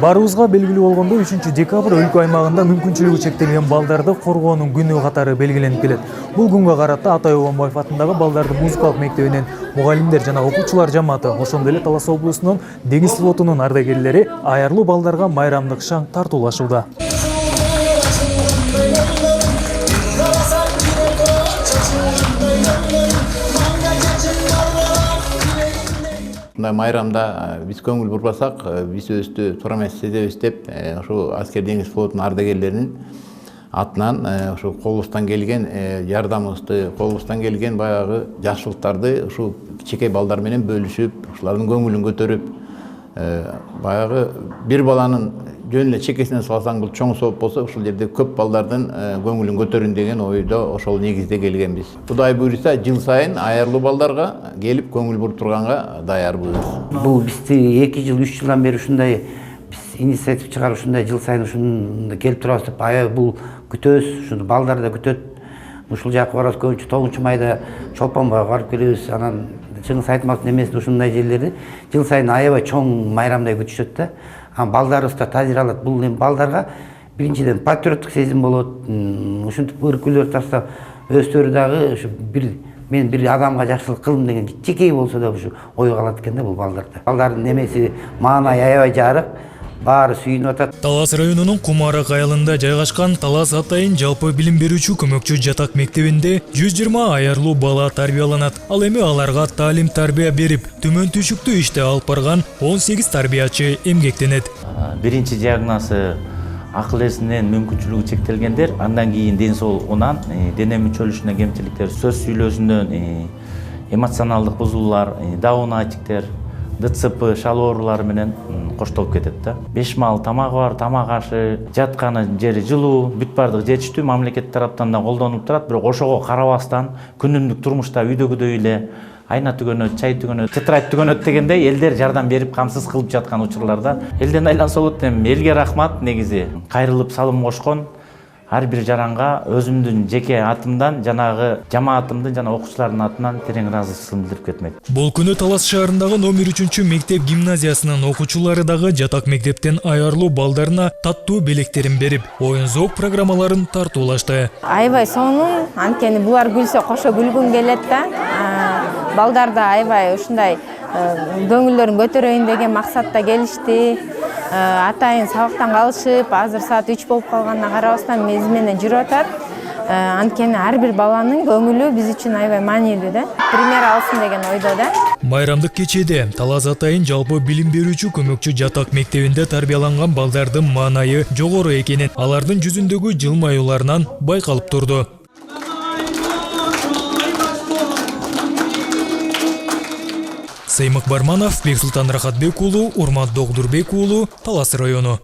Баарыбызга белгилүү болгондой 3-декабрь өлкө аймагында мүмкүнчүлүгү чектелген балдарды коргоонун күнү катары белгиленип келет. Бул күнгө карата Атай Обонбаев атындагы балдардын музыкалык мектебинин мугалимдер жана окуучулар жамааты, ошондой эле Талас облусунун деңиз флотунун ардагерлери аярлуу балдарга майрамдык шаң тартуулашууда. Майрамда биз көңүл бурбасак, биз өзүбүздү туура эмес сезебиз деп, ошо аскер деңиз флотунун ардагерлеринин атынан ошо колубуздан келген жардамыбызды, колубуздан келген баягы жакшылыктарды ушул кичинекей балдар менен бөлүшүп, ушулардын көңүлүн көтөрүп, баягы бир баланын жөн эле чекесинен салсаң бул чоң сооп болсо, ушул жерде көп балдардын көңүлүн көтөрүн деген ойдо ошол негизде келгенбиз. Кудай буйруса, жыл сайын аярлуу балдарга келип көңүл буруп турганга даярбыз. Бул бизди 2 жыл, 3 жылдан бери ушундай биз инициатив чыгарып ушундай жыл сайын ушунда келип турабыз деп, аябай бул күтөбүз, ушуну балдар да күтөт. Ушул жакка барабыз, көбүнчө 9-майда Чолпонбойго барып келебиз, анан Чыңгыз Айтматовдун эмесинде ушундай жерлерди жыл сайын аябай чоң майрамдай күтүшөт да. Балдарыбыз да таасир алат. Бул балдарга биринчиден патриоттук сезим болот. Ушинтип өркүлөр тарса өздөрү дагы ушу мен бир адамга жакшылык кылдым деген жеке болсо да ушу ой калат экен да бул балдарда. Балдардын немеси маанай аябай жарык. Баары сүйүнүп атат. Талас районунун Кумарак айылында жайгашкан Талас Атайын жалпы билим берүүчү көмөкчү жатак мектебинде 120 аярлуу бала тарбияланат. Ал эми аларга таалим тарбия берип, төмөн түшүктүү иште алып барган 18 тарбиячы эмгектенет. Биринчи диагнозу акыл эсинен мүмкүнчүлүгү чектелгендер, андан кийин ден соолугунан, дене мүчөлүшүнөн кемчиликтер, сөз сүйлөөсүнөн эмоционалдык бузулуулар, даунатиктер, ДЦП, шал оорулары менен коштолуп кетет да. 5 маал тамагы бар, тамак ашы, жатканы жери жылуу, бүт бардыгы жетиштүү мамлекет тараптан да колдонулуп турат. Бирок ошого карабастан күнүмдүк турмушта үйдөгүдөй эле айна түгөнөт, чай түгөнөт, тетрадь түгөнөт дегендей элдер жардам берип камсыз кылып жаткан учурларда элден айланса болот. Элге рахмат, негизи кайрылып салым кошкон ар бир жаранга өзүмдүн жеке атымдан, жанагы жамаатымдын жана окуучулардын атынан терең ыраазычылыгымды билдирип кетмек. Бул күнү Талас шаарындагы номер 3-мектеп гимназиясынын окуучулары дагы жатак мектептен аярлуу балдарына таттуу белектерин берип, оюн зоок программаларын тартуулашты. Аябай сонун, анткени булар күлсө кошо күлгүн келет да. Балдар да аябай ушундай көңүлдөрүн көтөрөйүн деген максатта келишти. Атайын сабактан калышып, азыр саат 3 болуп калганына карабастан мези менен жүрүп атат. Анткени ар бир баланын көңүлү биз үчүн аябай маанилүү да. Пример алсын деген ойдо да. Майрамдык кечеде Талас Атайын жалпы билим берүүчү көмөкчү жатак мектебинде тарбияланган балдардын маанайы жогору экенин алардын жүзүндөгү жылмаюуларынан байкалып турду. Сеймак Барманов, Бексултан Рахатбек уулу, Урмат Догдурбек уулу, Талас району.